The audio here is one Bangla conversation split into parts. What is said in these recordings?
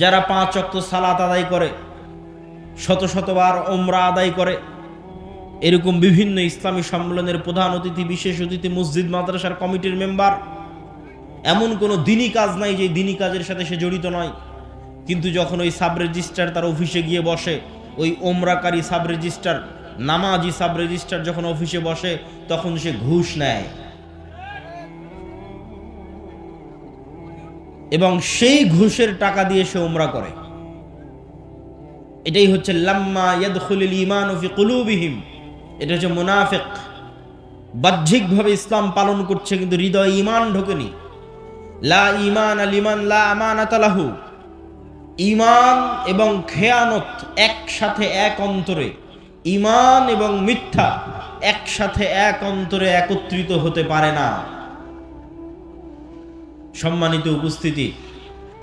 যারা 5 ওয়াক্ত সালাত আদায় করে, শত শতবার ওমরা আদায় করে, এরকম বিভিন্ন ইসলামী সম্মেলনের প্রধান অতিথি, বিশেষ অতিথি, মসজিদ মাদ্রাসার কমিটির মেম্বার, এমন কোনো দিনই কাজ নাই যে দিনই কাজের সাথে সে জড়িত নয়। কিন্তু যখন ওই সাব রেজিস্ট্রার তার অফিসে গিয়ে বসে, ওই ওমরাকারী সাব রেজিস্ট্রার, নামাজি সাব রেজিস্ট্রার যখন অফিসে বসে, তখন সে ঘুষ নেয় এবং সেই ঘুষের টাকা দিয়ে সে ওমরা করে। এটাই হচ্ছে লাম্মা ইয়াদখুলুল ঈমানু ফি কুলুবিহিম। এটা হচ্ছে মুনাফিক, বাহ্যিকভাবে ইসলাম পালন করছে কিন্তু হৃদয়ে ঈমান ঢোকেনি। লা ঈমান লিমান লা আমানাতা লাহু। ঈমান এবং খেয়ানত একসাথে এক অন্তরে, ঈমান এবং মিথ্যা একসাথে এক অন্তরে একত্রিত হতে পারে না। সম্মানিত উপস্থিতি,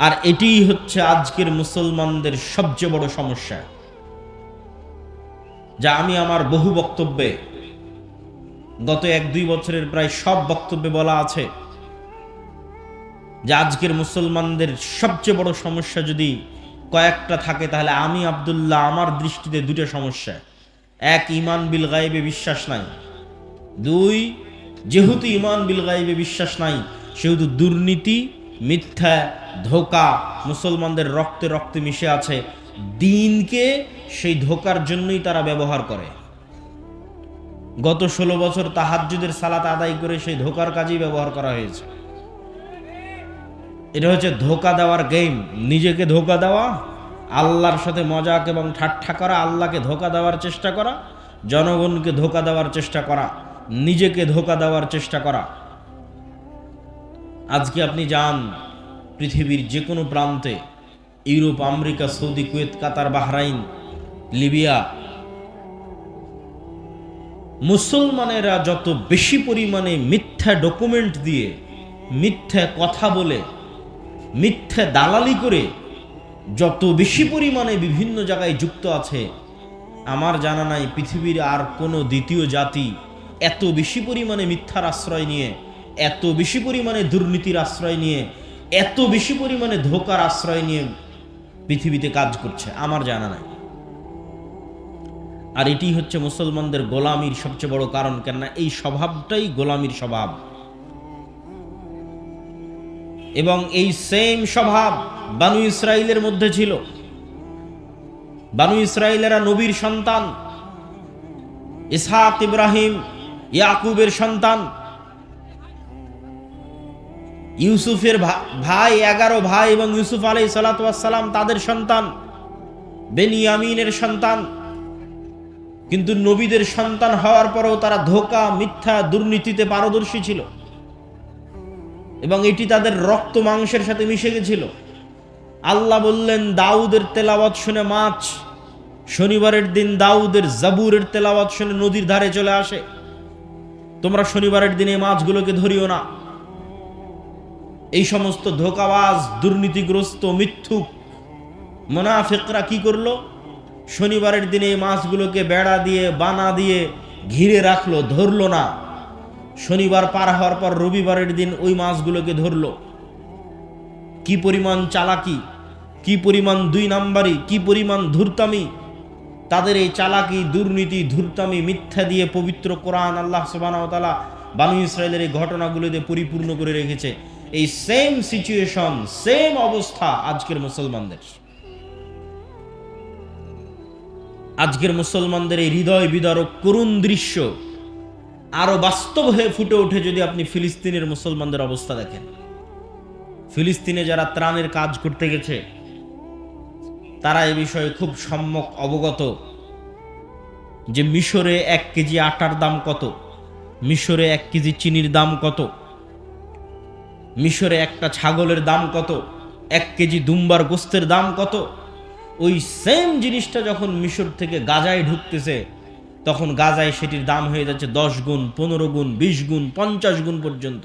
আর এটিই হচ্ছে আজকের মুসলমানদের সবচেয়ে বড় সমস্যা, যা আমি আমার বহু বক্তব্যে, গত 1-2 বছরের প্রায় সব বক্তব্যে বলা আছে, যে আজকের মুসলমানদের সবচেয়ে বড় সমস্যা যদি কয়েকটা থাকে, তাহলে আমি আব্দুল্লাহ আমার দৃষ্টিতে 2টা সমস্যা। 1, ঈমান বিল গায়বে বিশ্বাস নাই। 2, যেহেতু ঈমান বিল গায়বে বিশ্বাস নাই, সেহেতু দুর্নীতি, মিথ্যা, ধোঁকা মুসলমানদের রক্তে রক্তে মিশে আছে। দিনকে সেই ধোঁকার জন্যই তারা ব্যবহার করে। গত 16 বছর তাহাজ্জুদের সালাত আদায় করে সেই ধোঁকার কাজেই ব্যবহার করা হয়েছে। এটা হচ্ছে ধোঁকা দেওয়ার গেম। নিজেকে ধোঁকা দেওয়া, আল্লাহর সাথে মজাক এবং ঠাট্টা করা, আল্লাহকে ধোঁকা দেওয়ার চেষ্টা করা, জনগণকে ধোঁকা দেওয়ার চেষ্টা করা, নিজেকে ধোঁকা দেওয়ার চেষ্টা করা। আজকে আপনি যান পৃথিবীর যে কোনো প্রান্তে, ইউরোপ, আমেরিকা, সৌদি, কুয়েত, কাতার, বাহরাইন, লিবিয়া, মুসলমানেরা যত বেশি পরিমাণে মিথ্যা ডকুমেন্ট দিয়ে, মিথ্যা কথা বলে, মিথ্যা দালালি করে যত বেশি পরিমাণে বিভিন্ন জায়গায় যুক্ত আছে, আমার জানা নাই পৃথিবীর আর কোনো দ্বিতীয় জাতি এত বেশি পরিমাণে মিথ্যার আশ্রয় নিয়ে, এত বেশি পরিমাণে দুর্নীতির আশ্রয় নিয়ে, এত বেশি পরিমাণে ধোঁকার আশ্রয় নিয়ে পৃথিবীতে কাজ করছে, আমার জানা নাই। আর এটি হচ্ছে মুসলমানদের গোলামির সবচেয়ে বড় কারণ। কেননা এই স্বভাবটাই গোলামির স্বভাব, এবং এই সেম স্বভাব বানু ইসরাইলের মধ্যে ছিল। বানু ইসরাইলেরা নবীর সন্তান, ইসহাক, ইব্রাহিম, ইয়াকুবের সন্তান। ইউসুফের ভাই, 11 ভাই, এবং ইউসুফ আলাইহিস সালাতু ওয়াস সালাম তাদের সন্তান, বেনিয়ামিনের সন্তান। কিন্তু নবীদের সন্তান হওয়ার পরেও তারা ধোঁকা, মিথ্যা, দুর্নীতিতে পারদর্শী ছিল, এবং এটি তাদের রক্ত মাংসের সাথে মিশে গেছিল। আল্লাহ বললেন, দাউদের তেলাওয়াত শুনে মাছ শনিবারের দিন দাউদের জাবুরের তেলাওয়াত শুনে নদীর ধারে চলে আসে। তোমরা শনিবারের দিনে মাছগুলোকে ধরিও না। এই সমস্ত ধোঁকাবাজ, দুর্নীতিগ্রস্ত, মিথ্যুক মুনাফিকরা কি করলো? শনিবারের দিনে এই মাছগুলোকে বেড়া দিয়ে, বানা দিয়ে ঘিরে রাখলো, ধরলো না। শনিবার পার হওয়ার পর রবিবারের দিন ওই মাছগুলোকে ধরলো। কি পরিমাণ চালাকি, কি পরিমাণ 2 নাম্বারি, কি পরিমাণ ধূর্তামি! তাদের এই চালাকি, দুর্নীতি, ধূর্তামি, মিথ্যা দিয়ে পবিত্র কোরআন আল্লাহ সুবহানাহু ওয়া তাআলা বানু ইসরাইলের এই ঘটনাগুলোতে পরিপূর্ণ করে রেখেছে। এই সেম সিচুয়েশন, সেম অবস্থা আজকের মুসলমানদের। আজকের মুসলমানদের এই হৃদয় বিদারক করুণ দৃশ্য আরো বাস্তব হয়ে ফুটে ওঠে যদি আপনি ফিলিস্তিনের মুসলমানদের অবস্থা দেখেন। ফিলিস্তিনে যারা ত্রাণের কাজ করতে গেছে, তারা এই বিষয়ে খুব সম্যক অবগত যে মিশরে 1 কেজি আটার দাম কত, মিশরে 1 কেজি চিনির দাম কত, মিশরে একটা ছাগলের দাম কত, 1 কেজি দুম্বার গোস্তের দাম কত। ওই সেম জিনিসটা যখন মিশর থেকে গাজায় ঢুকতেছে, তখন গাজায় সেটির দাম হয়ে যাচ্ছে 10 গুণ, 15 গুণ, 20 গুণ, 50 গুণ পর্যন্ত।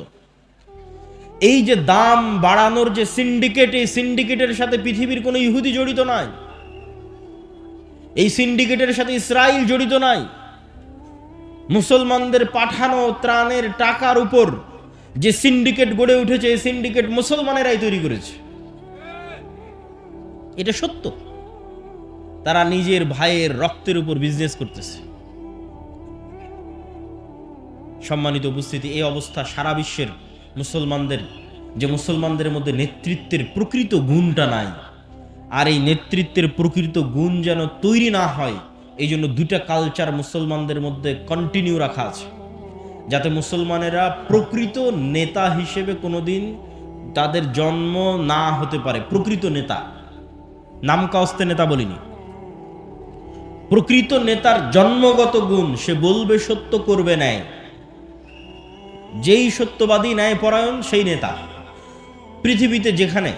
এই যে দাম বাড়ানোর যে সিন্ডিকেট, এই সিন্ডিকেটের সাথে পৃথিবীর কোনো ইহুদি জড়িত নাই, এই সিন্ডিকেটের সাথে ইসরায়েল জড়িত নাই। মুসলমানদের পাঠানো ত্রাণের টাকার উপর যে সিন্ডিকেট গড়ে উঠেছে, এই সিন্ডিকেট মুসলমানেরাই তৈরি করেছে। এটা সত্য। তারা নিজের ভাইয়ের রক্তের উপর বিজনেস করতেছে। সম্মানিত উপস্থিতি, এই অবস্থা সারা বিশ্বের মুসলমানদের, যে মুসলমানদের মধ্যে নেতৃত্বের প্রকৃত গুণটা নাই, আর এই নেতৃত্বের প্রকৃত গুণ যেন তৈরি না হয়, এই জন্য দুইটা কালচার মুসলমানদের মধ্যে কন্টিনিউ রাখা আছে, যাতে মুসলমানেরা প্রকৃত নেতা হিসেবে কোনোদিন তাদের জন্ম না হতে পারে। প্রকৃত নেতা, নামকাওস্তে নেতা বলিনি, প্রকৃত নেতার জন্মগত গুণ, সে বলবে সত্য, করবে ন্যায়। যেই সত্যবাদী, ন্যায়পরায়ণ, সেই নেতা। পৃথিবীতে যেখানে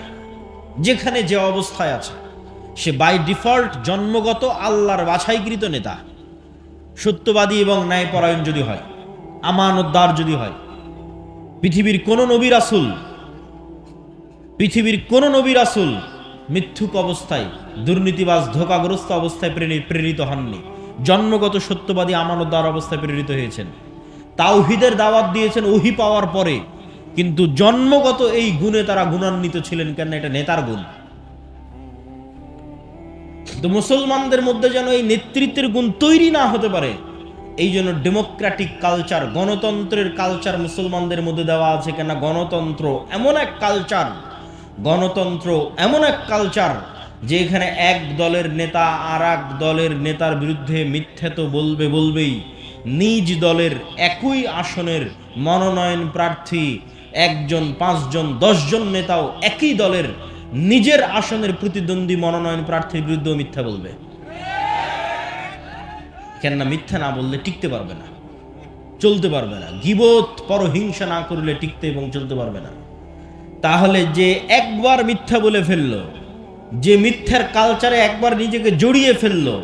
যেখানে যে অবস্থায় আছে, সে বাই ডিফল্ট জন্মগত আল্লাহর বাছাইকৃত নেতা, সত্যবাদী এবং ন্যায়পরায়ণ যদি হয়, আমানতদার যদি হয়। পৃথিবীর কোন নবী রাসূল মিথ্যুক অবস্থায়, দুর্নীতিবাজ, ধোঁকাগ্রস্ত অবস্থায় প্রেরিত হননি। জন্মগত সত্যবাদী, আমানতদার অবস্থায় প্রেরিত হয়েছেন। তাওহীদের দাওয়াত দিয়েছেন ওহী পাওয়ার পরে, কিন্তু জন্মগত এই গুণে তারা গুণান্বিত ছিলেন। কেন? এটা নেতার গুণ। তো মুসলমানদের মধ্যে যেন এই নেতৃত্বের গুণ তৈরি না হতে পারে, এই জন্য ডেমোক্রেটিক কালচার, গণতন্ত্রের কালচার মুসলমানদের মধ্যে দেওয়া আছে। কেন? গণতন্ত্র এমন এক কালচার যে এখানে এক দলের নেতা আর এক দলের নেতার বিরুদ্ধে মিথ্যে তো বলবেই। নিজ দলের একই আসনের মনোনয়ন প্রার্থী 1 জন, 5 জন, 10 জন নেতাও একই দলের নিজের আসনের প্রতিদ্বন্দ্বী মনোনয়ন প্রার্থীর বিরুদ্ধে মিথ্যা বলবে। কেননা মিথ্যা না বললে টিকতে পারবে না, চলতে পারবে না। গীবত, পরহিংসা না করলে টিকতে এবং চলতে পারবে না। তাহলে যে একবার মিথ্যা বলে ফেললো, যে মিথ্যার কালচারে একবার নিজেকে জড়িয়ে ফেললো,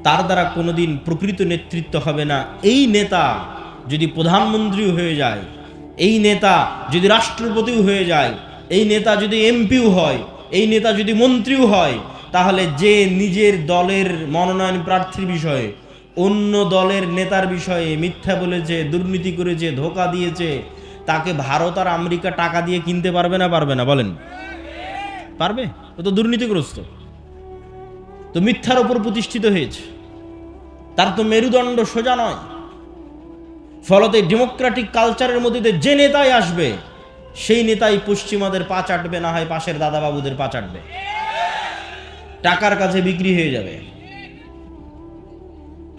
তার দ্বারা কোনোদিন প্রকৃত নেতৃত্ব হবে না। এই নেতা যদি প্রধানমন্ত্রী হয়ে যায়, এই নেতা যদি রাষ্ট্রপতিও হয়ে যায়, এই নেতা যদি এমপিও হয়, এই নেতা যদি মন্ত্রীও হয়, তাহলে যে নিজের দলের মনোনয়ন প্রার্থীর বিষয়ে অন্য দলের নেতার বিষয়ে মিথ্যা বলেছে, দুর্নীতি করেছে, ধোঁকা দিয়েছে, তাকে ভারত আর আমেরিকা টাকা দিয়ে কিনতে পারবে না? বলেন, পারবে? ও তো দুর্নীতিগ্রস্ত, তো মিথ্যার উপর প্রতিষ্ঠিত হয়েছে, তার তো মেরুদণ্ড সোজা নয়। ফলতে ডেমোক্রেটিক কালচারের মধ্যে যে নেতাই আসবে, সেই নেতাই পশ্চিমাদের পা চাটবে, না হয় পাশের দাদাবাবুদের পা চাটবে, টাকার কাছে বিক্রি হয়ে যাবে।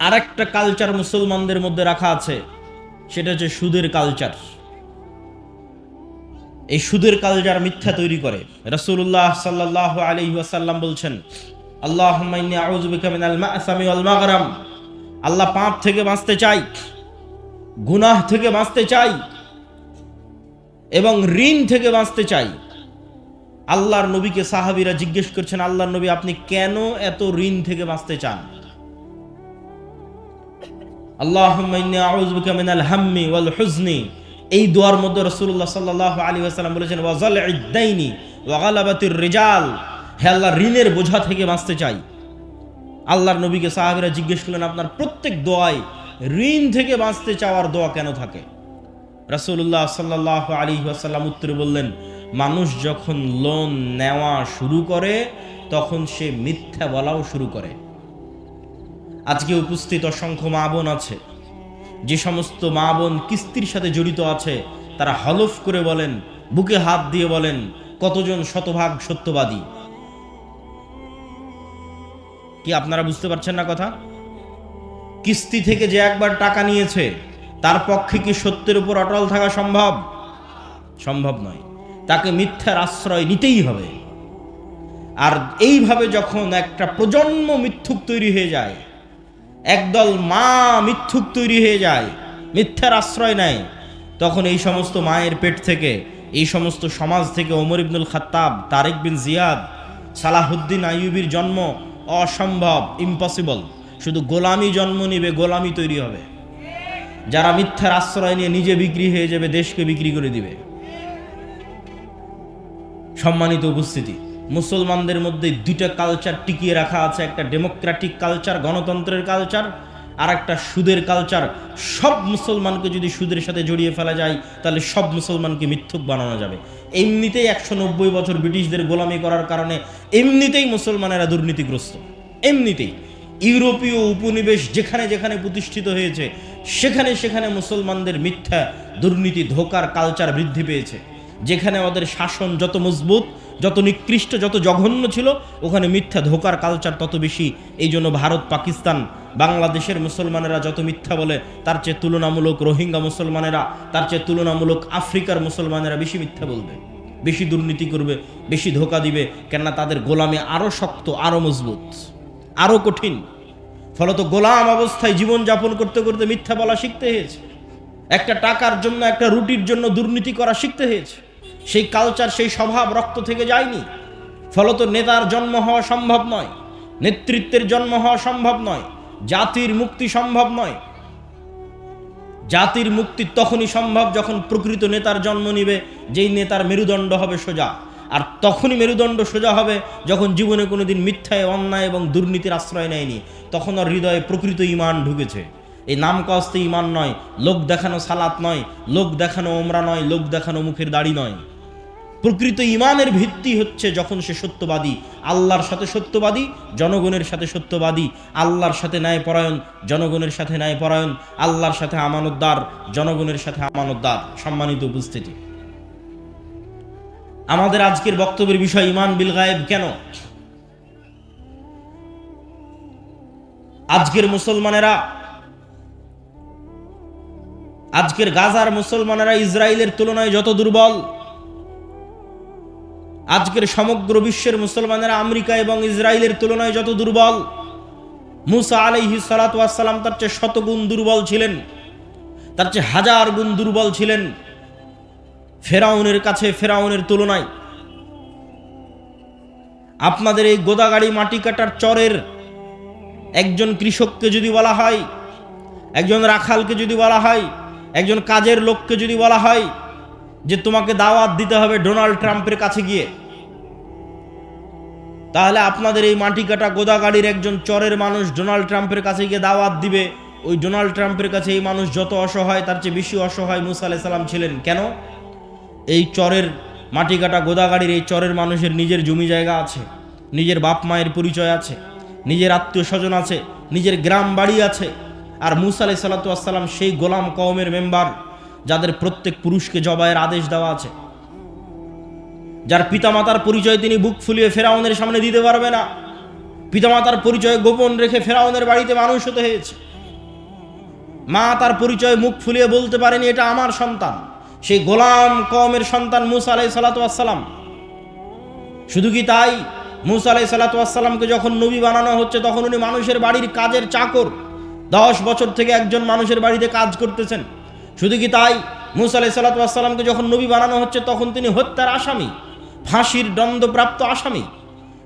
আর একটা কালচার মুসলমানদের মধ্যে রাখা আছে, সেটা হচ্ছে সুদের কালচার। এই সুদের কালচার মিথ্যা তৈরি করে। রাসূলুল্লাহ সাল্লাল্লাহু আলাইহি ওয়াসাল্লাম বলছেন, আল্লাহুম্মা ইন্নী আউযু বিকা মিনাল মা'সামি ওয়াল মাগরাম। আল্লাহ পাপ থেকে বাঁচতে চাই, গুনাহ থেকে বাঁচতে চাই এবং ঋণ থেকে বাঁচতে চাই। আল্লাহর নবীকে সাহাবীরা জিজ্ঞেস করছেন, আল্লাহর নবী, আপনি কেন এত ঋণ থেকে বাঁচতে চান? আল্লাহুম্মা ইন্নী আউযু বিকা মিনাল হাম্মি ওয়াল হুজনি। এই দোয়ার মধ্যে রাসূলুল্লাহ সাল্লাল্লাহু আলাইহি ওয়াসাল্লাম বলেছেন, ওয়া যালঈদ দাইনি ওয়া গালাবাতির রিজাল। হে আল্লাহ, ঋণের বোঝা থেকে বাঁচতে চাই। আল্লাহর নবীকে সাহাবীরা জিজ্ঞেস করলেন, আপনার প্রত্যেক দোয়ায় ঋণ থেকে বাঁচতে চাওয়ার দোয়া কেন থাকে? রাসূলুল্লাহ সাল্লাল্লাহু আলাইহি ওয়াসাল্লাম উত্তরে বললেন, মানুষ যখন লোন নেওয়া শুরু করে, তখন সে মিথ্যা বলাও শুরু করে। আজকে উপস্থিত অসংখ্য মা বোন আছে, যে সমস্ত মা বোন কিস্তির সাথে জড়িত আছে, তারা হলফ করে বলেন, বুকে হাত দিয়ে বলেন, কতজন শতভাগ সত্যবাদী। কি আপনারা বুঝতে পারছেন না কথা? কিস্তি থেকে যে একবার টাকা নিয়েছে, তার পক্ষে কি সত্যের উপর অটল থাকা সম্ভব? সম্ভব নয়। তাকে মিথ্যার আশ্রয় নিতেই হবে। আর এইভাবে যখন একটা প্রজন্ম মিথ্যুক তৈরি হয়ে যায়, একদল মা মিথ্যুক তৈরি হয়ে যায়, মিথ্যার আশ্রয় নেয়, তখন এই সমস্ত মায়ের পেট থেকে, এই সমস্ত সমাজ থেকে ওমর ইবনুল খাত্তাব, তারেক বিন জিয়াদ, সালাহুদ্দিন আইয়ুবীর জন্ম অসম্ভব, ইম্পসিবল। শুধু গোলামি জন্ম নিবে, গোলামি তৈরি হবে। যারা মিথ্যার আশ্রয় নিয়ে নিজে বিক্রি হয়ে যাবে, দেশকে বিক্রি করে দিবে। সম্মানিত উপস্থিতি, মুসলমানদের মধ্যে দুইটা কালচার টিকিয়ে রাখা আছে, একটা ডেমোক্রেটিক কালচার, গণতন্ত্রের কালচার, আর একটা সুদের কালচার। সব মুসলমানকে যদি সুদের সাথে জড়িয়ে ফেলা যায়, তাহলে সব মুসলমানকে মিথ্যুক বানানো যাবে। এমনিতেই 190 বছর ব্রিটিশদের গোলামি করার কারণে এমনিতেই মুসলমানেরা দুর্নীতিগ্রস্ত। এমনিতেই ইউরোপীয় উপনিবেশ যেখানে যেখানে প্রতিষ্ঠিত হয়েছে সেখানে সেখানে মুসলমানদের মিথ্যা, দুর্নীতি, ধোঁকার কালচার বৃদ্ধি পেয়েছে। যেখানে ওদের শাসন যত মজবুত, যত নিকৃষ্ট, যত জঘন্য ছিল, ওখানে মিথ্যা ধোঁকার কালচার তত বেশি। এই জন্য ভারত, পাকিস্তান, বাংলাদেশের মুসলমানেরা যত মিথ্যা বলে, তার চেয়ে তুলনামূলক রোহিঙ্গা মুসলমানেরা, তার চেয়ে তুলনামূলক আফ্রিকার মুসলমানেরা বেশি মিথ্যা বলবে, বেশি দুর্নীতি করবে, বেশি ধোঁকা দিবে। কেননা তাদের গোলামি আরও শক্ত, আরও মজবুত, আরও কঠিন। ফলত গোলাম অবস্থায় জীবনযাপন করতে করতে মিথ্যা বলা শিখতে হয়েছে। একটা টাকার জন্য, একটা রুটির জন্য দুর্নীতি করা শিখতে হয়েছে। সেই কালচার, সেই স্বভাব রক্ত থেকে যায়নি। ফলত নেতার জন্ম হওয়া সম্ভব নয়, নেতৃত্বের জন্ম হওয়া সম্ভব নয়, জাতির মুক্তি সম্ভব নয়। জাতির মুক্তি তখনই সম্ভব যখন প্রকৃত নেতার জন্ম নিবে, যেই নেতার মেরুদণ্ড হবে সোজা। আর তখনই মেরুদণ্ড সোজা হবে যখন জীবনে কোনোদিন মিথ্যায়, অন্যায় এবং দুর্নীতির আশ্রয় নেয়নি। তখন আর হৃদয়ে প্রকৃত ঈমান ঢুকেছে। এই নাম কাস্তে ঈমান নয়, লোক দেখানো সালাত নয়, লোক দেখানো ওমরা নয়, লোক দেখানো মুখের দাড়ি নয়। প্রকৃত ঈমানের ভিত্তি হচ্ছে যখন সে সত্যবাদী, আল্লাহর সাথে সত্যবাদী, জনগণের সাথে সত্যবাদী, আল্লাহর সাথে ন্যায়পরায়ণ, জনগণের সাথে ন্যায়পরায়ণ, আল্লাহর সাথে আমানতদার, জনগণের সাথে আমানতদার। সম্মানিত উপস্থিতি, আমাদের আজকের বক্তব্যের বিষয় ঈমান বিল গায়েব। কেন আজকের মুসলমানেরা, আজকের গাজার মুসলমানেরা ইসরায়েলের তুলনায় যত দুর্বল, আজকের সমগ্র বিশ্বের মুসলমানেরা আমেরিকা এবং ইসরায়েলের তুলনায় যত দুর্বল, মুসা আলাইহিস সালাতু ওয়াস সালাম তার চেয়ে শতগুণ দুর্বল ছিলেন, তার চেয়ে হাজার গুণ দুর্বল ছিলেন ফেরাউনের কাছে, ফেরাউনের তুলনায়। আপনাদের এই গোদাগাড়ি মাটি কাটার চরের একজন কৃষককে যদি বলা হয়, একজন রাখালকে যদি বলা হয়, একজন কাজের লোককে যদি বলা হয় যে তোমাকে দাওয়াত দিতে হবে ডোনাল্ড ট্রাম্পের কাছে গিয়ে, তাহলে আপনাদের এই মাটি কাটা গোদাগাড়ির একজন চরের মানুষ ডোনাল্ড ট্রাম্পের কাছে গিয়ে দাওয়াত দিবে। ওই ডোনাল্ড ট্রাম্পের কাছে এই মানুষ যত অসহায়, তার চেয়ে বেশি অসহায় মুসা আলাইহিস সালাম ছিলেন। কেন? এই চরের মাটি কাটা গোদাগাড়ির এই চরের মানুষের নিজের জমি জায়গা আছে, নিজের বাপ মায়ের পরিচয় আছে, নিজের আত্মীয় স্বজন আছে, নিজের গ্রাম বাড়ি আছে। আর মুসা আলাইহিস সালাতু ওয়াস সালাম সেই গোলাম কওমের মেম্বার, যাদের প্রত্যেক পুরুষকে জবাইয়ের আদেশ দেওয়া আছে, যার পিতামাতার পরিচয় তিনি বুক ফুলিয়ে ফেরাউনের সামনে দিতে পারবে না, পিতামাতার পরিচয় গোপন রেখে ফেরাউনের বাড়িতে মানুষ হতে হয়েছে। মা তার পরিচয় মুখ ফুলিয়ে বলতে পারেনি এটা আমার সন্তান। সেই গোলাম কওমের সন্তান মুসা আলাইহিস সালাতু ওয়াস সালাম। শুধু কি তাই, মুসা আলাইহিস সালাতু ওয়াস সালামকে যখন নবী বানানো হচ্ছে তখন উনি মানুষের বাড়ির কাজের চাকর, 10 বছর থেকে একজন মানুষের বাড়িতে কাজ করতেছেন। শুধু কি তাই, মুসা আলাইহিস সালাতু ওয়াস সালামকে যখন নবী বানানো হচ্ছে তখন তিনি হত্যার আসামি, ফাঁসির দণ্ডপ্রাপ্ত আসামি।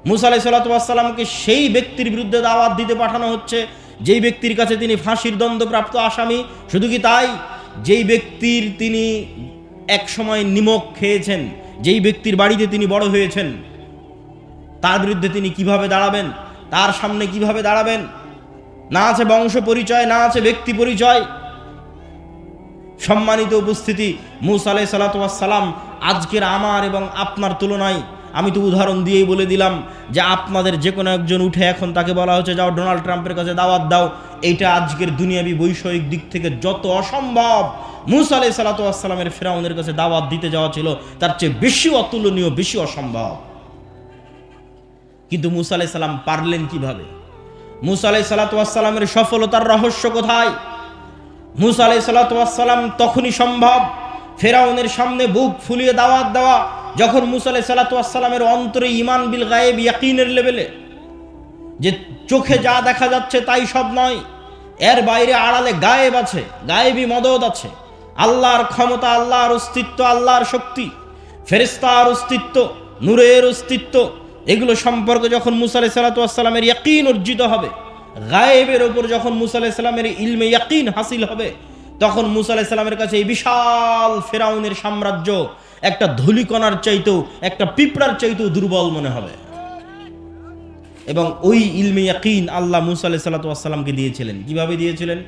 মুসা আলাইহিস সালাতু ওয়াস সালামকে সেই ব্যক্তির বিরুদ্ধে দাওয়াত দিতে পাঠানো হচ্ছে যেই ব্যক্তির কাছে তিনি ফাঁসির দণ্ডপ্রাপ্ত আসামি। শুধু কি তাই, যেই ব্যক্তির তিনি এক সময় নিমক খেয়েছেন, যেই ব্যক্তির বাড়িতে তিনি বড় হয়েছেন, তার বিরুদ্ধে তিনি কিভাবে দাঁড়াবেন, তার সামনে কিভাবে দাঁড়াবেন? না আছে বংশ পরিচয়, না আছে ব্যক্তি পরিচয়। সম্মানিত উপস্থিতি, মুসা আলাইহিস সালাতু ওয়াস সালাম আজকের আমার এবং আপনার তুলনায়, আমি তো উদাহরণ দিয়েই বলে দিলাম যে আপনাদের যে কোনো একজন উঠে এখন তাকে বলা হচ্ছে যাও ডোনাল্ড ট্রাম্পের কাছে দাওয়াত দাও, এইটা আজকের দুনিয়াবি বৈষয়িক দিক থেকে যত অসম্ভব, মুসা আলাইহিস সালাতু ওয়াস সালামের ফেরাউনের কাছে দাওয়াত দিতে যাওয়া ছিল তার চেয়ে বেশি অতুলনীয়, বেশি অসম্ভব। কিন্তু মুসা আলাইহিস সালাম পারলেন কিভাবে? মুসা আলাইহিস সালাতু ওয়াস সালামের সফলতার রহস্য কোথায়? মুসা আলাইহিস সালাতু ওয়াস সালাম তখনই সম্ভব ফেরাউনের সামনে বুক ফুলিয়ে দাওয়াত দেওয়া যখন মুসা আলাইহিস সালাতু ওয়াস সালামের অন্তরে ঈমান বিল গায়েব, ইয়াকিনের লেভেলে, যে চোখে যা দেখা যাচ্ছে তাই সব নয়, এর বাইরে আড়ালে গায়েব আছে, গায়েবী মদদ আছে, আল্লাহর ক্ষমতা, আল্লাহর অস্তিত্ব, আল্লাহর শক্তি, ফেরেশতার অস্তিত্ব, নূরের অস্তিত্ব, এগুলো সম্পর্কে যখন মুসা আলাইহিস সালাতু ওয়াস সালামের ইয়াকিন অর্জিত হবে, গায়েবের ওপর যখন মুসা আলাইহিস সালামের ইলমে ইয়াকিন হাসিল হবে, তখন মুসা আলাইহিস সালামের কাছে এই বিশাল ফেরাউনের সাম্রাজ্য একটা ধূলিকণার চাইতেও, একটা পিঁপড়ার চাইতেও দুর্বল মনে হবে। এবং ওই ইলমে ইয়াকিন আল্লাহ মুসা আলাইহিস সালাতু ওয়াস সালামকে দিয়েছিলেন। কিভাবে দিয়েছিলেন?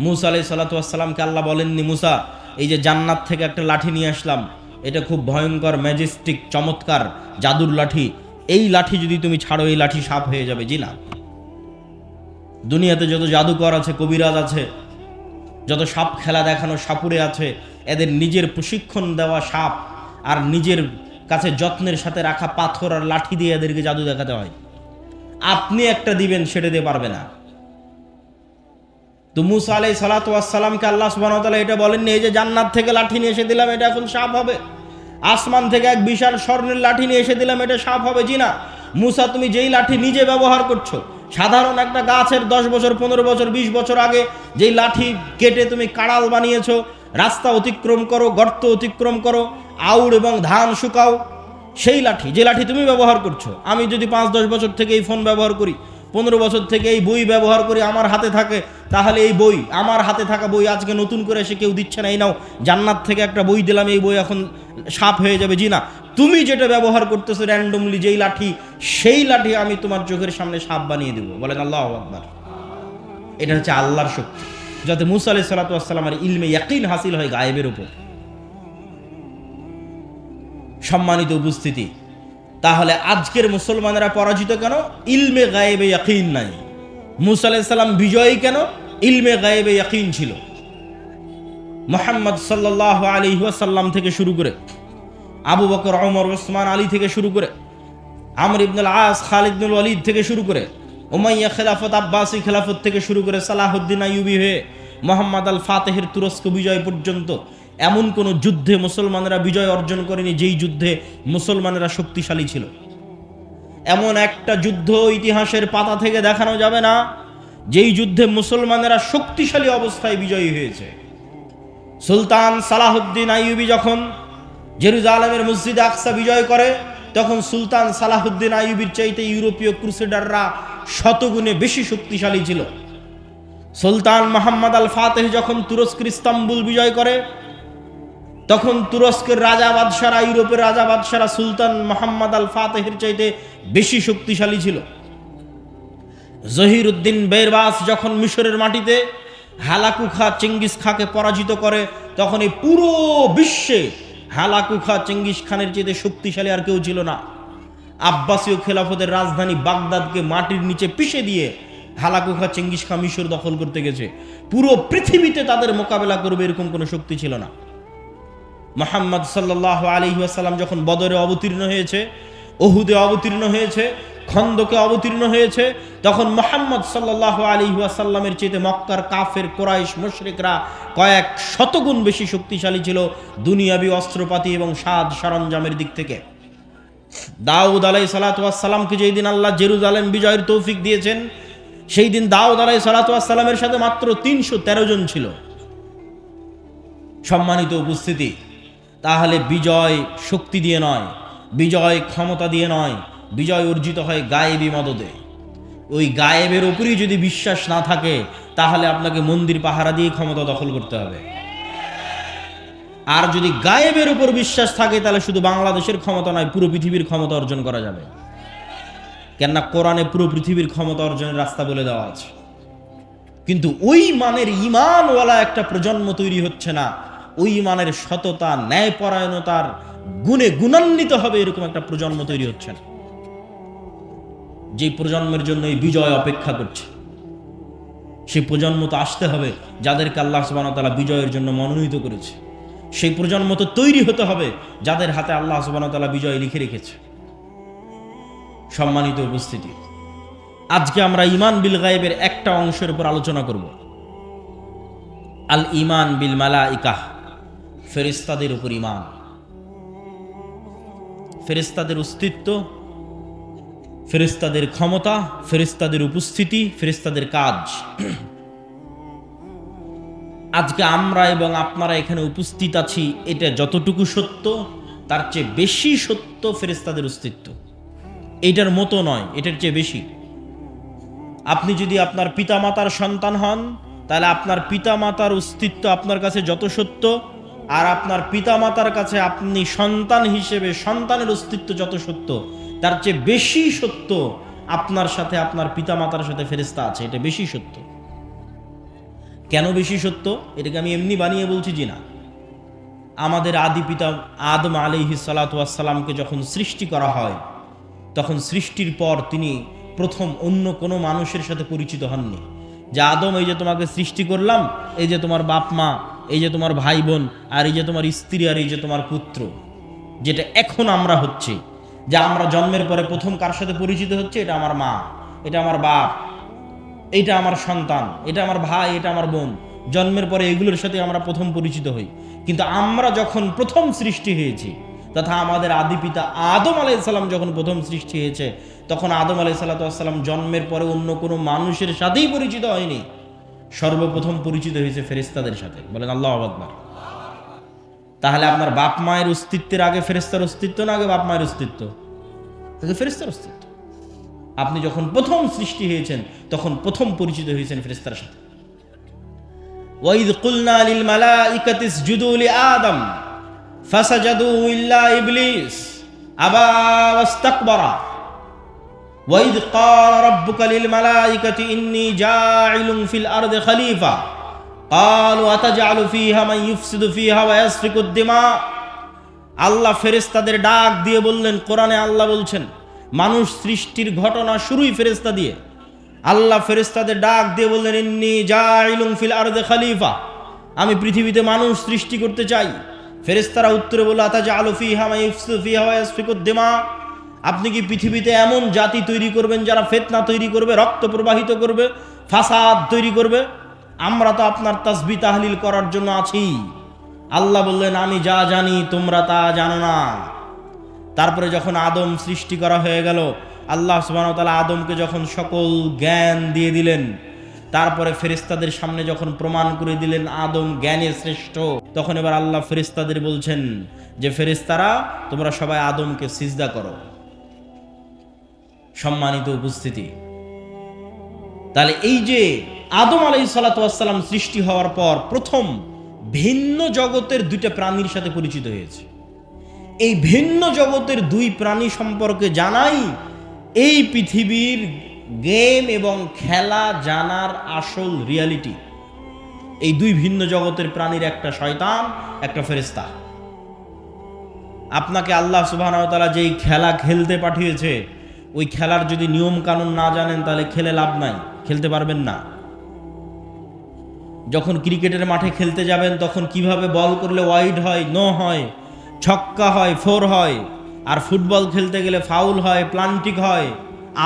মুসা আলাইহিস সালাতু ওয়াস সালামকে আল্লাহ বলেননি, মুসা এই যে জান্নাত থেকে একটা লাঠি নিয়ে আসলাম, এটা খুব ভয়ঙ্কর, ম্যাজেস্টিক, চমৎকার জাদুর লাঠি। এই লাঠি যদি তুমি ছাড়ো, এই লাঠি সাপ হয়ে যাবে। জি না, দুনিয়াতে যত জাদুকর আছে, কবিরাজ আছে, যত সাপ খেলা দেখানো সাপুরে আছে, এদের নিজের প্রশিক্ষণ দেওয়া সাপ আর নিজের কাছে যত্নের সাথে রাখা পাথর আর লাঠি দিয়ে এদেরকে জাদু দেখাতে হয়। আপনি একটা দিবেন, সেটা দিয়ে পারবে না। তো মুসা আলাইহিস সালাতু ওয়াস সালামকে আল্লাহ সুবহানাহু ওয়া তাআলা এটা বলেননি এই যে জান্নাত থেকে লাঠি নিয়ে এসে দিলাম এটা এখন সাপ হবে, আসমান থেকে এক বিশাল স্বর্ণের লাঠি নিয়ে এসে দিলাম এটা সাপ হবে। জি না, মুসা তুমি যেই লাঠি নিজে ব্যবহার করছো, সাধারণ একটা গাছের 10 বছর 15 বছর 20 বছর আগে যেই লাঠি কেটে তুমি কাড়াল বানিয়েছো, রাস্তা অতিক্রম করো, গর্ত অতিক্রম করো, আউড় এবং ধান শুকাও, সেই লাঠি, যে লাঠি তুমি ব্যবহার করছো, আমি যদি 5-10 বছর থেকে এই ফোন ব্যবহার করি, 15 বছর থেকে এই বই ব্যবহার করি, আমার হাতে থাকে, তাহলে এই বই, আমার হাতে থাকা বই আজকে নতুন করে এসে কেউ দিচ্ছে না, এই নাও জান্নাত থেকে একটা বই দিলাম, এই বই এখন সাপ হয়ে যাবে। জি না, তুমি যেটা ব্যবহার করতেছো র্যান্ডমলি যেই লাঠি, সেই লাঠি আমি তোমার চোখের সামনে সাপ বানিয়ে দেবো। বলেন আল্লাহু আকবার। এটা হচ্ছে আল্লাহর শক্তি, যাতে মুসা আলাইহিস সালাতু ওয়াস সালামের ইলমে ইয়াকিন হাসিল হয় গায়েবের উপর। সম্মানিত উপস্থিতি, তাহলে আজকের মুসলমানেরা পরাজিত কেন? ইলমে গায়েবে ইয়াকিন নাই। মুসা আলাইহিস সালাম বিজয়ী কেন? ইলমে গায়েবে ইয়াকিন ছিল। মুহাম্মদ সাল্লাল্লাহু আলাইহি ওয়াসাল্লাম থেকে শুরু করে আবু বকর, ওমর, ওসমান, আলী থেকে শুরু করে আমর ইবনুল আস, খালিদ ইবনুল ওয়ালিদ থেকে শুরু করে উমাইয়া খেলাফত, আব্বাসী খেলাফত থেকে শুরু করে সালাহুদ্দিন আইয়ুবী হয়ে মোহাম্মদ আল ফাতেহের তুরস্ক বিজয় পর্যন্ত এমন কোন যুদ্ধে মুসলমানেরা বিজয় অর্জন করেনি যেই যুদ্ধে মুসলমানেরা শক্তিশালী ছিল। এমন একটা যুদ্ধ ইতিহাসের পাতা থেকে দেখানো যাবে না যেই যুদ্ধে মুসলমানেরা শক্তিশালী অবস্থায় বিজয়ী হয়েছে। সুলতান সালাহুদ্দিন আইয়ুবী যখন জেরুজালেমের মসজিদ আকসা বিজয় করে, তখন সুলতান সালাহুদ্দিন আইয়ুবীর চাইতে ইউরোপীয় ক্রুসেডাররা শতগুণে বেশি শক্তিশালী ছিল। সুলতান মোহাম্মদ আল ফাতেহ যখন তুরস্কের ইস্তাম্বুল বিজয় করে, তখন তুরস্কের রাজা বাদশারা, ইউরোপের রাজা বাদশারা সুলতান মোহাম্মদ আল ফাতেহের চাইতে বেশি শক্তিশালী ছিল। জহিরুদ্দিন বেরবাস যখন মিশরের মাটিতে হালাকু খা চেঙ্গিস খাকে পরাজিত করে, তখন এই পুরো বিশ্বে হালাকু খা চেঙ্গিস খানের চাইতে শক্তিশালী আর কেউ ছিল না। আব্বাসীয় খেলাফতের রাজধানী বাগদাদকে মাটির নিচে পিষে দিয়ে হালাকু খা চেঙ্গিস খা মিশর দখল করতে গেছে। পুরো পৃথিবীতে তাদের মোকাবেলা করবে এরকম কোনো শক্তি ছিল না। মুহাম্মদ সাল্লাল্লাহু আলাইহি ওয়াসাল্লাম যখন বদরে অবতীর্ণ হয়েছে, উহুদে অবতীর্ণ হয়েছে, খন্দকে অবতীর্ণ হয়েছে, তখন মুহাম্মদ সাল্লাল্লাহু আলাইহি ওয়াসাল্লামের চেয়ে মক্কার কাফের, কুরাইশ, মুশরিকরা কয়েক শতগুণ বেশি শক্তিশালী ছিল দুনিয়াবি অস্ত্রপাতি এবং সাজ সরঞ্জামের দিক থেকে। দাউদ আলাইহিস সালাতু ওয়াস সালামকে যেই দিন আল্লাহ জেরুজালেম বিজয়ের তৌফিক দিয়েছেন, সেই দিন দাউদ আলাইহিস সালাতু ওয়াস সালামের সাথে মাত্র 313 জন ছিল। সম্মানিত উপস্থিতি, তাহলে বিজয় শক্তি দিয়ে নয়, বিজয় ক্ষমতা দিয়ে নয়, বিজয় অর্জিত হয় গায়েবী মদদে। ওই গায়েবের উপরই যদি বিশ্বাস না থাকে, তাহলে আপনাকে মন্দির পাহারা দিয়ে ক্ষমতা দখল করতে হবে। আর যদি গায়েবের উপর বিশ্বাস থাকে, তাহলে শুধু বাংলাদেশের ক্ষমতা নয়, পুরো পৃথিবীর ক্ষমতা অর্জন করা যাবে। কেননা কোরআনে পুরো পৃথিবীর ক্ষমতা অর্জনের রাস্তা বলে দেওয়া আছে। কিন্তু ওই মানের ঈমানওয়ালা একটা প্রজন্ম তৈরি হচ্ছে না, ওই মানের সততা, ন্যায়পরায়ণতার গুণে গুণান্বিত হবে এরকম একটা প্রজন্ম তৈরি হচ্ছে না, যে প্রজন্মের জন্য এই বিজয় অপেক্ষা করছে। সেই প্রজন্ম তো আসতে হবে যাদেরকে আল্লাহ সুবহানাহু ওয়া তাআলা বিজয়ের জন্য মনোনীত করেছে। সেই প্রজন্ম তো তৈরি হতে হবে যাদের হাতে আল্লাহ সুবহানাহু ওয়া তাআলা বিজয় লিখে রেখেছে। সম্মানিত উপস্থিতি, আজকে আমরা ঈমান বিল গায়বের একটা অংশের উপর আলোচনা করব। আল ঈমান বিল মালাইকাহ, ফেরেশতাদের উপর ঈমান। ফেরেশতাদের অস্তিত্ব, ফেরেশতাদের ক্ষমতা, ফেরেশতাদের উপস্থিতি, ফেরেশতাদের কাজ। আজকে আমরা এবং আপনারা এখানে উপস্থিত আছি, এটা যতটুকু সত্য তার চেয়ে বেশি সত্য ফেরেশতাদের অস্তিত্ব। এটার মতো নয়, এটার চেয়ে বেশি। আপনি যদি আপনার পিতামাতার সন্তান হন, তাহলে আপনার পিতামাতার অস্তিত্ব আপনার কাছে যত সত্য, আর আপনার পিতামাতার কাছে আপনি সন্তান হিসেবে সন্তানের অস্তিত্ব যত সত্য, তার চেয়ে বেশি সত্য আপনার সাথে আপনার পিতামাতার সাথে ফেরেশতা আছে। এটা বেশি সত্য। কেন বেশি সত্য? এটাকে আমি এমনি বানিয়ে বলছি জি না। আমাদের আদি পিতা আদম আলাইহিস সালাতু ওয়াস সালামকে যখন সৃষ্টি করা হয়, তখন সৃষ্টির পর তিনি প্রথম অন্য কোনো মানুষের সাথে পরিচিত হননি। যে আদম, এই যে তোমাকে সৃষ্টি করলাম, এই যে তোমার বাপ মা, এই যে তোমার ভাই বোন, আর এই যে তোমার স্ত্রী, আর এই যে তোমার পুত্র, যেটা এখন আমরা হচ্ছি, যে আমরা জন্মের পরে প্রথম কার সাথে পরিচিত হচ্ছে, এটা আমার মা, এটা আমার বাপ, এটা আমার সন্তান, এটা আমার ভাই, এটা আমার বোন। জন্মের পরে এগুলোর সাথে আমরা প্রথম পরিচিত হই। কিন্তু আমরা যখন প্রথম সৃষ্টি হয়েছি, তথা আমাদের আদি পিতা আদম আলাইহিস সালাম যখন প্রথম সৃষ্টি হয়েছে, তখন আদম আলাইহিস সালাম জন্মের পরে অন্য কোনো মানুষের সাথেই পরিচিত হয়নি। সর্বপ্রথম পরিচিত হয়েছে ফেরেশতাদের সাথে। বলেন আল্লাহু আকবার। তাহলে আপনার বাপ মায়ের অস্তিত্বের আগে ফেরেশতার অস্তিত্ব না আগে বাপ মায়ের অস্তিত্ব? আগে ফেরেশতার অস্তিত্ব। আপনি যখন প্রথম সৃষ্টি হয়েছেন তখন প্রথম পরিচিত হয়েছেন ফেরেশতার সাথে। ওয়াইদ কুলনা লিল মালাইকাতি ইসজুদু লিআদম ফাসাজাদু ইল্লা ইবলিস আবা ওয়াস্তাকবারা ওয়াইদ ক্বালা রাব্বুকা লিল মালাইকাতি ইন্নী জাইলুন ফিল আরদি খলিফা ক্বালু আতাজআলু ফীহা মান ইউফসিদু ফীহা ওয়া ইয়াসফিকুদ দিমা। আল্লাহ ফেরেশতাদের ডাক দিয়ে বললেন, কোরআনে আল্লাহ বলছেন, মানুষ সৃষ্টির ঘটনা শুরুই ফেরেশতা দিয়ে। আল্লাহ ফেরেশতাদের ডাক দিয়ে বললেন, ইন্নী জাইলুন ফিল আরদি খলিফা, আমি পৃথিবীতে মানুষ সৃষ্টি করতে চাই। ফেরেশতারা উত্তরে বলল, আতাজআলু ফীহা মান ইউফসিদু ফীহা ওয়া ইয়াসফিকুদ দিমা, আপনি কি পৃথিবীতে এমন জাতি তৈরি করবেন যারা ফিতনা তৈরি করবে, রক্ত প্রবাহিত করবে, ফাসাদ তৈরি করবে? আমরা তো আপনার তাসবিহ তাহলিল করার জন্য আছি। আল্লাহ বললেন, আমি যা জানি তোমরা তা জানো না। তারপরে যখন আদম সৃষ্টি করা হয়ে গেল, আল্লাহ সুবহানাহু ওয়া তাআলা আদমকে যখন সকল জ্ঞান দিয়ে দিলেন, তারপরে ফেরেশতাদের সামনে যখন প্রমাণ করে দিলেন আদম জ্ঞানে শ্রেষ্ঠ, তখন এবার আল্লাহ ফেরেশতাদের বলছেন যে, ফেরেশতারা তোমরা সবাই আদমকে সিজদা করো। সম্মানিত উপস্থিতি, তাহলে এই যে আদম আলাইহিস সালাতু ওয়াস সালাম সৃষ্টি হওয়ার পর প্রথম ভিন্ন জগতের দুইটা প্রাণীর সাথে পরিচিত হয়েছে। এই ভিন্ন জগতের দুই প্রাণী সম্পর্কে জানাই এই পৃথিবীর গেম এবং খেলা জানার আসল রিয়ালিটি। এই দুই ভিন্ন জগতের প্রাণীর, একটা শয়তান, একটা ফেরেশতা। আপনাকে আল্লাহ সুবহানাহু ওয়া তাআলা যেই খেলা খেলতে পাঠিয়েছে, ওই খেলার যদি নিয়ম কানুন না জানেন তাহলে খেলে লাভ নাই, খেলতে পারবেন না। যখন ক্রিকেটের মাঠে খেলতে যাবেন তখন কিভাবে বল করলে ওয়াইড হয়, নো হয়, ছক্কা হয়, ফোর হয়, আর ফুটবল খেলতে গেলে ফাউল হয়, প্লান্টিক হয়,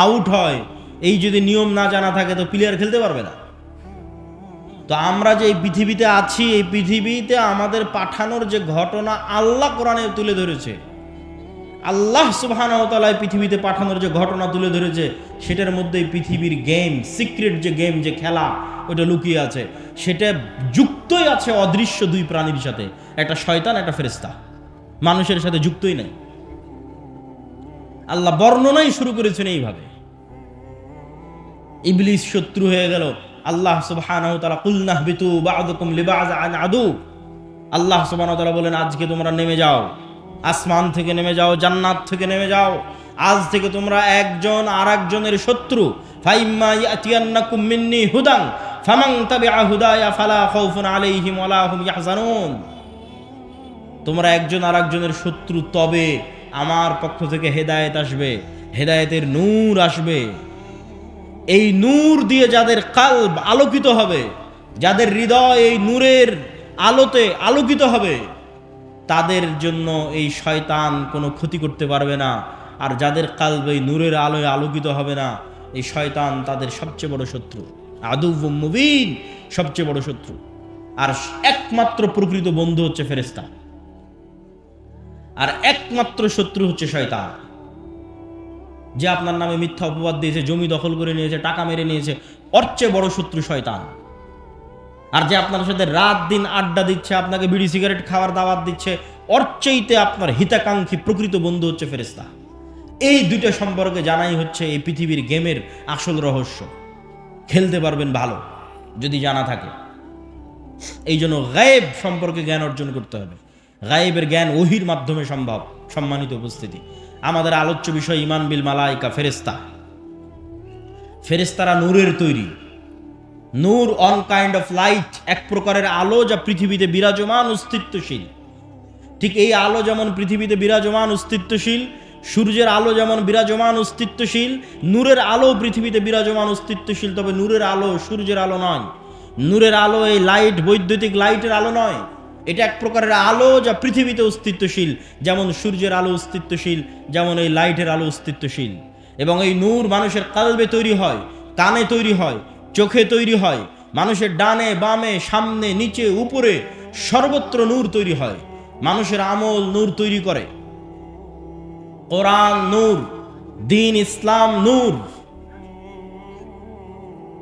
আউট হয়, এই যদি নিয়ম না জানা থাকে তো প্লেয়ার খেলতে পারবে না। তো আমরা যে এই পৃথিবীতে আছি, এই পৃথিবীতে আমাদের পাঠানোর যে ঘটনা আল্লাহ কোরআনে তুলে ধরেছে, আল্লাহ সুবহানাহু ওয়া তাআলা পৃথিবীতে পাঠানোর যে ঘটনা তুলে ধরেছে, সেটার মধ্যে পৃথিবীর গেম, সিক্রেট যে গেম, যে খেলা, ওটা লুকিয়ে আছে। সেটা যুক্তই আছে অদৃশ্য দুই প্রাণীর সাথে, একটা শয়তান, একটা ফেরেশতা। মানুষের সাথে যুক্তই নাই। আল্লাহ বর্ণনাই শুরু করেছেন এইভাবে। ইবলিস শত্রু হয়ে গেল। আল্লাহ সুবহানাহু ওয়া তাআলা কুলনা বিতু বা'দুকুম লিবা'যিন আদু, আল্লাহ সুবহানাহু ওয়া তাআলা বলেন, আজকে তোমরা নেমে যাও, আসমান থেকে নেমে যাও, জান্নাত থেকে নেমে যাও। আজ থেকে তোমরা একজন আর একজনের শত্রু। ফাইম্মা ইয়াতিয়ান্নাকুম মিন্নি হুদান ফামান তাবিআ হুদায়া ফালা খাউফুন আলাইহিম ওয়ালা হুম ইয়াহজানুন। তোমরা একজন আর একজনের শত্রু, তবে আমার পক্ষ থেকে হেদায়েত আসবে, হেদায়েতের নূর আসবে। এই নূর দিয়ে যাদের কলব আলোকিত হবে, যাদের হৃদয় এই নূরের আলোতে আলোকিত হবে, তাদের জন্য এই শয়তান কোনো ক্ষতি করতে পারবে না। আর যাদের কলব এই নূরের আলোয় আলোকিত হবে না, এই শয়তান তাদের সবচেয়ে বড় শত্রু, আদুউম মুবিন, সবচেয়ে বড় শত্রু। আর একমাত্র প্রকৃত বন্ধু হচ্ছে ফেরেশতা, আর একমাত্র শত্রু হচ্ছে শয়তান। যে আপনার নামে মিথ্যা অপবাদ দিয়েছে, জমি দখল করে নিয়েছে, টাকা মেরে নিয়েছে, ওর চেয়ে বড় শত্রু শয়তান। আর যে আপনার সাথে রাত দিন আড্ডা দিচ্ছে, আপনাকে বিড়ি সিগারেট খাওয়ার দাওয়াত দিচ্ছে, ওর চাইতে আপনার হিতাকাঙ্ক্ষী প্রকৃত বন্ধু হচ্ছে ফেরেশতা। এই দুইটা সম্পর্কে জানাই হচ্ছে এই পৃথিবীর গেমের আসল রহস্য। খেলতে পারবেন ভালো যদি জানা থাকে। এই জন্য গায়েব সম্পর্কে জ্ঞান অর্জন করতে হবে। গায়েবের জ্ঞান ওহির মাধ্যমে সম্ভব। সম্মানিত উপস্থিতি, আমাদের আলোচ্য বিষয় ঈমান বিল মালায়েকা, ফেরেশতা। ফেরেশতারা নূরের তৈরি। নূর অন কাইন্ড অফ লাইট, এক প্রকারের আলো যা পৃথিবীতে বিরাজমান, অস্তিত্বশীল। ঠিক এই আলো যেমন পৃথিবীতে বিরাজমান অস্তিত্বশীল, সূর্যের আলো যেমন বিরাজমান অস্তিত্বশীল, নূরের আলো পৃথিবীতে বিরাজমান অস্তিত্বশীল। তবে নূরের আলো সূর্যের আলো নয়, নূরের আলো এই লাইট, বৈদ্যুতিক লাইটের আলো নয়। এটা এক প্রকারের আলো যা পৃথিবীতে অস্তিত্বশীল, যেমন সূর্যের আলো অস্তিত্বশীল, যেমন এই লাইটের আলো অস্তিত্বশীল। এবং এই নূর মানুষের কালবে তৈরি হয়, কানে তৈরি হয়, চোখে তৈরি হয়, মানুষের ডানে বামে সামনে নিচে উপরে সর্বত্র নূর তৈরি হয়। মানুষের আমল নূর তৈরি করে। কোরআন নূর, দ্বীন ইসলাম নূর।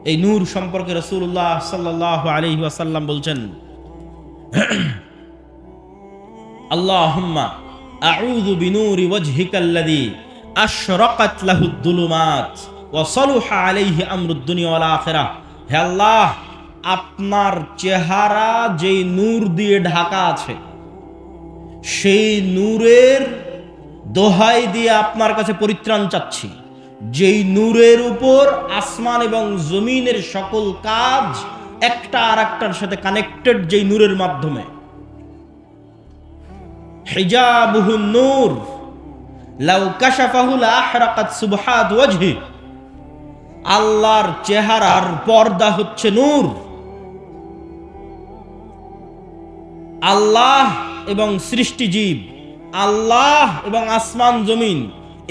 এই নূর সম্পর্কে রাসূলুল্লাহ সাল্লাল্লাহু আলাইহি ওয়াসাল্লাম বলছেন, আল্লাহুম্মা আউযু বিনূরি ওয়াজহিকাল্লাযী আশরাকাত লাহুদ দুলুমাত ওয়া সালুহা আলাইহি আমরুদ দুনিয়া ওয়াল আখিরাহ। হে আল্লাহ, আপনার চেহারা যেই নূর দিয়ে ঢাকা আছে, সেই নূরের দোহাই দিয়ে আপনার কাছে পরিত্রাণ চাচ্ছি, যেই নূরের উপর আসমান এবং জমিনের সকল কাজ একটা আর একটার সাথে কানেক্টেড, যেই নূরের মাধ্যমে। হিজাবুহু নূর লাউ কাশাফাহু লাহরাকাত সুবহাত ওয়াজহি। আল্লাহর চেহারার পর্দা হচ্ছে নূর। আল্লাহ এবং সৃষ্টিজীব, আল্লাহ এবং আসমান জমিন,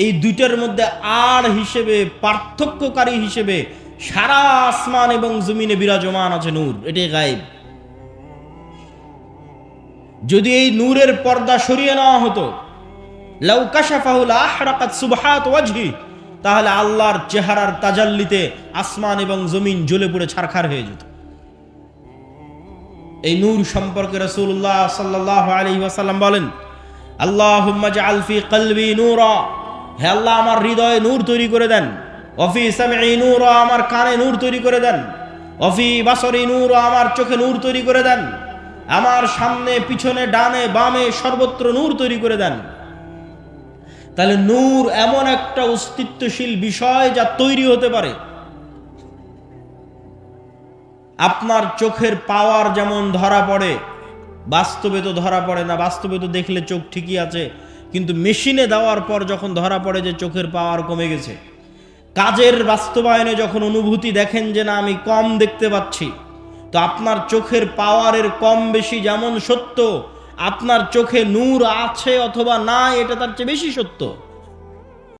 এই দুইটার মধ্যে আর হিসেবে, পার্থক্যকারী হিসেবে সারা আসমান এবং জমিনে বিরাজমান আছে নূর। এটাই গায়েব। যদি এই নূরের পর্দা সরিয়ে নেওয়া হতো, লাউ কাশাফাহু লাহরাকাত সুবহাত ওয়াজহি, তাহলে আল্লাহর চেহারার তাজাল্লিতে আসমান এবং জমিন জ্বলে পুড়ে ছারখার হয়ে যেত। এই নূর সম্পর্কে রাসূলুল্লাহ সাল্লাল্লাহু আলাইহি ওয়াসাল্লাম বলেন, আল্লাহুম্মা জাআল ফি কলবি নূরা। হে আল্লাহ, আমার হৃদয়ে নূর তৈরি করে দেন। ওয়াফি সামঈ নূরা, আমার কানে নূর তৈরি করে দেন। ওয়াফি বাসরি নূরা, আমার চোখে নূর তৈরি করে দেন। আমার সামনে পিছনে ডানে বামে সর্বত্র নূর তৈরি করে দেন। তাহলে নূর এমন একটা অস্তিত্বশীল বিষয় যা তৈরি হতে পারে। আপনার চোখের পাওয়ার যেমন ধরা পড়ে, বাস্তবে তো ধরা পড়ে না, বাস্তবে তো দেখলে চোখ ঠিকই আছে, কিন্তু মেশিনে দেওয়ার পর যখন ধরা পড়ে যে চোখের পাওয়ার কমে গেছে, কাজের বাস্তবায়নে যখন অনুভূতি দেখেন যে না আমি কম দেখতে পাচ্ছি, তো আপনার চোখের পাওয়ারের কম বেশি যেমন সত্য, আপনার চোখে নূর আছে অথবা না এটা তার চেয়ে বেশি সত্য।